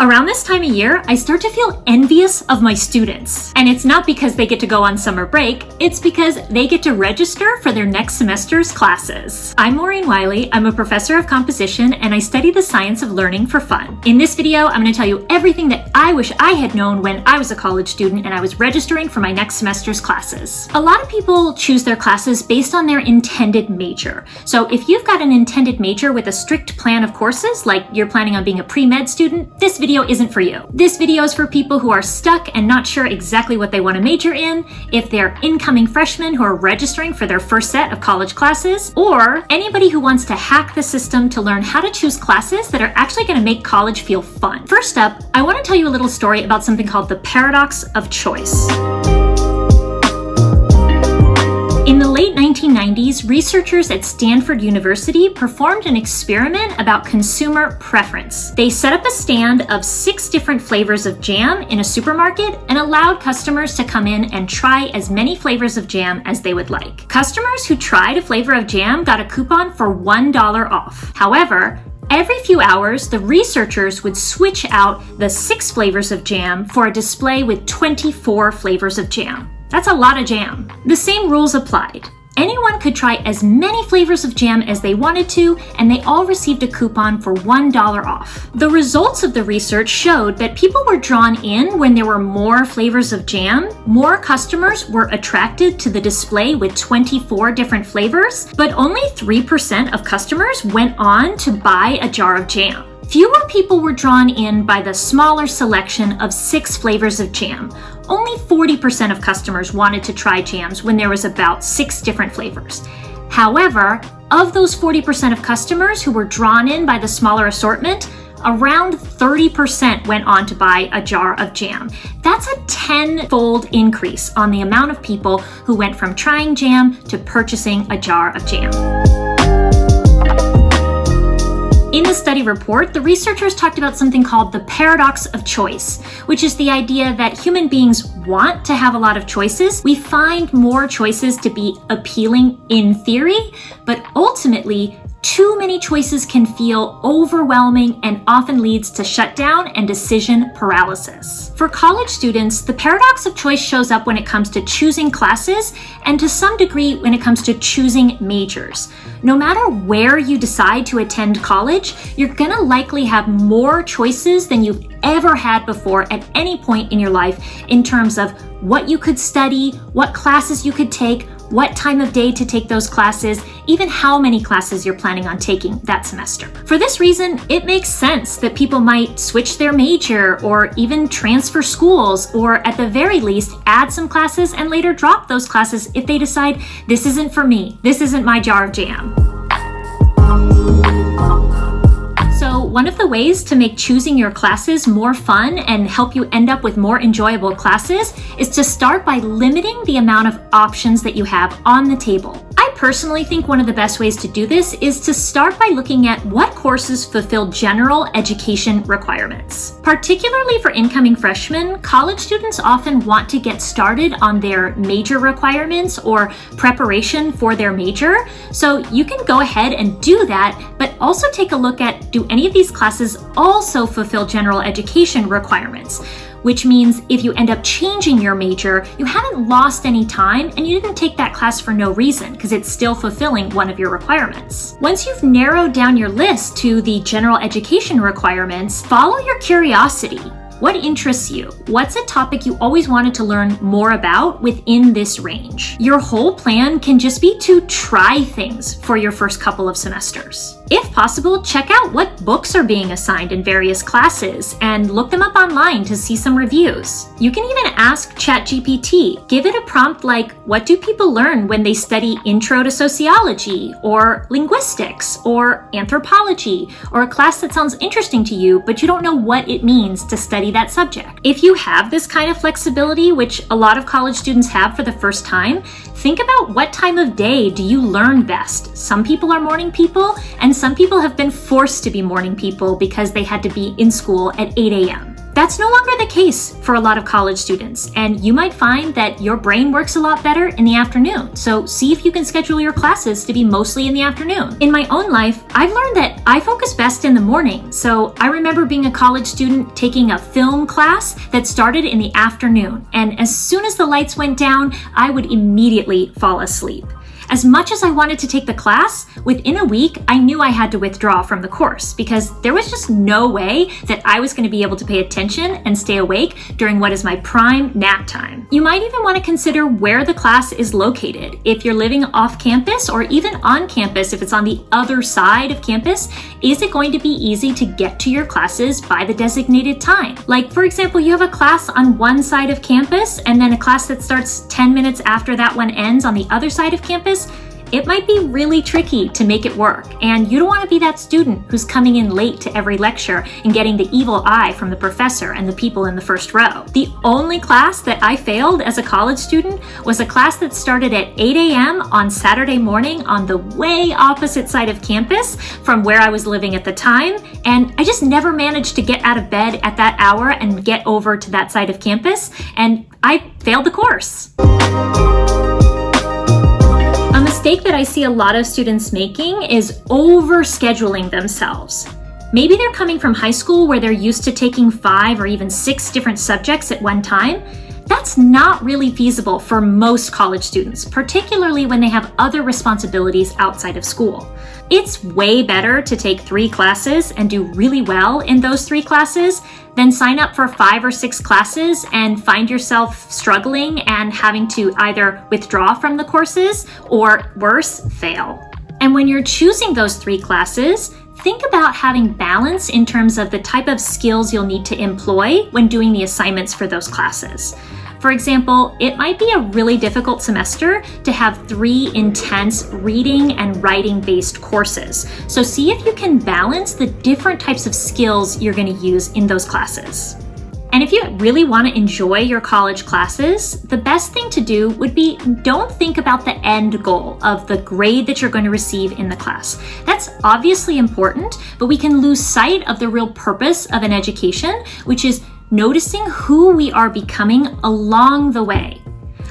Around this time of year, I start to feel envious of my students. And it's not because they get to go on summer break, it's because they get to register for their next semester's classes. I'm Maureen Wiley, I'm a professor of composition, and I study the science of learning for fun. In this video, I'm going to tell you everything that I wish I had known when I was a college student and I was registering for my next semester's classes. A lot of people choose their classes based on their intended major. So if you've got an intended major with a strict plan of courses, like you're planning on being a pre-med student, this video isn't for you. This video is for people who are stuck and not sure exactly what they want to major in, if they're incoming freshmen who are registering for their first set of college classes, or anybody who wants to hack the system to learn how to choose classes that are actually going to make college feel fun. First up, I want to tell you a little story about something called the paradox of choice. In the late 1990s, researchers at Stanford University performed an experiment about consumer preference. They set up a stand of 6 different flavors of jam in a supermarket and allowed customers to come in and try as many flavors of jam as they would like. Customers who tried a flavor of jam got a coupon for $1 off. However, every few hours, the researchers would switch out the 6 flavors of jam for a display with 24 flavors of jam. That's a lot of jam. The same rules applied. Anyone could try as many flavors of jam as they wanted to, and they all received a coupon for $1 off. The results of the research showed that people were drawn in when there were more flavors of jam, more customers were attracted to the display with 24 different flavors, but only 3% of customers went on to buy a jar of jam. Fewer people were drawn in by the smaller selection of 6 flavors of jam. Only 40% of customers wanted to try jams when there was about 6 different flavors. However, of those 40% of customers who were drawn in by the smaller assortment, around 30% went on to buy a jar of jam. That's a 10-fold increase on the amount of people who went from trying jam to purchasing a jar of jam. In the study report, the researchers talked about something called the paradox of choice, which is the idea that human beings want to have a lot of choices. We find more choices to be appealing in theory, but ultimately, too many choices can feel overwhelming and often leads to shutdown and decision paralysis. For college students, the paradox of choice shows up when it comes to choosing classes and to some degree when it comes to choosing majors. No matter where you decide to attend college, you're gonna likely have more choices than you've ever had before at any point in your life in terms of what you could study, what classes you could take, what time of day to take those classes, even how many classes you're planning on taking that semester. For this reason, it makes sense that people might switch their major or even transfer schools, or at the very least, add some classes and later drop those classes if they decide, this isn't for me, this isn't my jar of jam. So one of the ways to make choosing your classes more fun and help you end up with more enjoyable classes is to start by limiting the amount of options that you have on the table. I personally think one of the best ways to do this is to start by looking at what courses fulfill general education requirements. Particularly for incoming freshmen, college students often want to get started on their major requirements or preparation for their major. So you can go ahead and do that, but also take a look at, do any of these classes also fulfill general education requirements? Which means if you end up changing your major, you haven't lost any time and you didn't take that class for no reason because it's still fulfilling one of your requirements. Once you've narrowed down your list to the general education requirements, follow your curiosity. What interests you? What's a topic you always wanted to learn more about within this range? Your whole plan can just be to try things for your first couple of semesters. If possible, check out what books are being assigned in various classes and look them up online to see some reviews. You can even ask ChatGPT. Give it a prompt like, what do people learn when they study Intro to Sociology or Linguistics or Anthropology, or a class that sounds interesting to you, but you don't know what it means to study that subject. If you have this kind of flexibility, which a lot of college students have for the first time, think about what time of day do you learn best. Some people are morning people, and some people have been forced to be morning people because they had to be in school at 8 a.m. That's no longer the case for a lot of college students, and you might find that your brain works a lot better in the afternoon. So see if you can schedule your classes to be mostly in the afternoon. In my own life, I've learned that I focus best in the morning. So I remember being a college student taking a film class that started in the afternoon, and as soon as the lights went down, I would immediately fall asleep. As much as I wanted to take the class, within a week, I knew I had to withdraw from the course because there was just no way that I was going to be able to pay attention and stay awake during what is my prime nap time. You might even want to consider where the class is located. If you're living off campus or even on campus, if it's on the other side of campus, is it going to be easy to get to your classes by the designated time? Like, for example, you have a class on one side of campus and then a class that starts 10 minutes after that one ends on the other side of campus. It might be really tricky to make it work, and you don't want to be that student who's coming in late to every lecture and getting the evil eye from the professor and the people in the first row. The only class that I failed as a college student was a class that started at 8 a.m. on Saturday morning on the way opposite side of campus from where I was living at the time, and I just never managed to get out of bed at that hour and get over to that side of campus, and I failed the course. A mistake that I see a lot of students making is overscheduling themselves. Maybe they're coming from high school where they're used to taking 5 or even 6 different subjects at one time. That's not really feasible for most college students, particularly when they have other responsibilities outside of school. It's way better to take 3 classes and do really well in those 3 classes than sign up for 5 or 6 classes and find yourself struggling and having to either withdraw from the courses or, worse, fail. And when you're choosing those 3 classes, think about having balance in terms of the type of skills you'll need to employ when doing the assignments for those classes. For example, it might be a really difficult semester to have 3 intense reading and writing-based courses. So see if you can balance the different types of skills you're going to use in those classes. And if you really want to enjoy your college classes, the best thing to do would be don't think about the end goal of the grade that you're going to receive in the class. That's obviously important, but we can lose sight of the real purpose of an education, which is noticing who we are becoming along the way.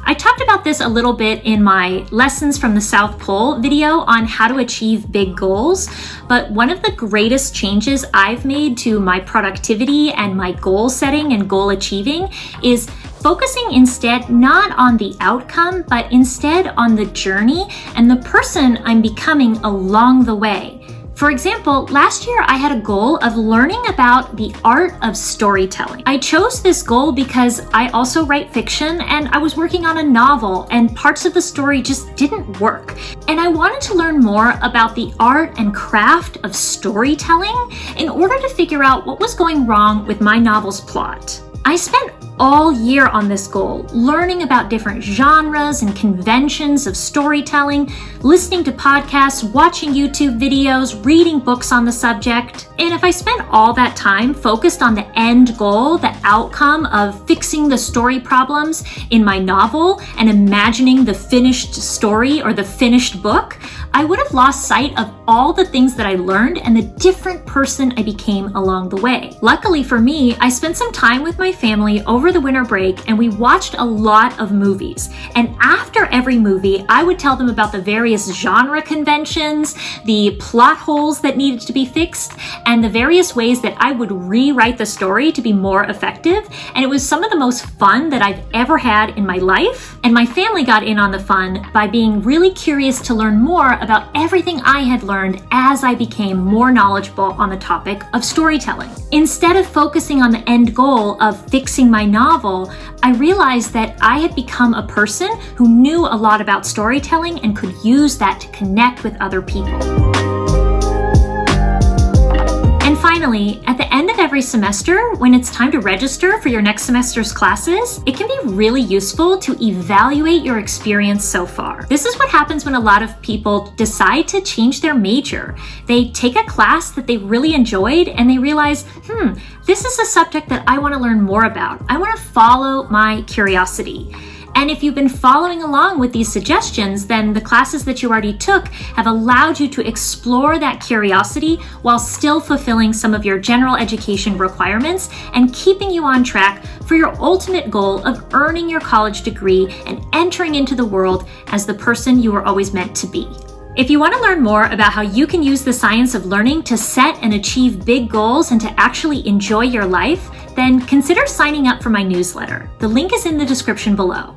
I talked about this a little bit in my Lessons from the South Pole video on how to achieve big goals, but one of the greatest changes I've made to my productivity and my goal setting and goal achieving is focusing instead not on the outcome, but instead on the journey and the person I'm becoming along the way. For example, last year I had a goal of learning about the art of storytelling. I chose this goal because I also write fiction and I was working on a novel and parts of the story just didn't work. And I wanted to learn more about the art and craft of storytelling in order to figure out what was going wrong with my novel's plot. I spent all year on this goal, learning about different genres and conventions of storytelling, listening to podcasts, watching YouTube videos, reading books on the subject. And if I spent all that time focused on the end goal, the outcome of fixing the story problems in my novel and imagining the finished story or the finished book, I would have lost sight of all the things that I learned and the different person I became along the way. Luckily for me, I spent some time with my family over the winter break and we watched a lot of movies. And after every movie, I would tell them about the various genre conventions, the plot holes that needed to be fixed, and the various ways that I would rewrite the story to be more effective. And it was some of the most fun that I've ever had in my life. And my family got in on the fun by being really curious to learn more about everything I had learned as I became more knowledgeable on the topic of storytelling. Instead of focusing on the end goal of fixing my novel, I realized that I had become a person who knew a lot about storytelling and could use that to connect with other people. And finally, at the end of every semester, when it's time to register for your next semester's classes, it can be really useful to evaluate your experience so far. This is what happens when a lot of people decide to change their major. They take a class that they really enjoyed and they realize, this is a subject that I want to learn more about. I want to follow my curiosity. And if you've been following along with these suggestions, then the classes that you already took have allowed you to explore that curiosity while still fulfilling some of your general education requirements and keeping you on track for your ultimate goal of earning your college degree and entering into the world as the person you were always meant to be. If you want to learn more about how you can use the science of learning to set and achieve big goals and to actually enjoy your life, then consider signing up for my newsletter. The link is in the description below.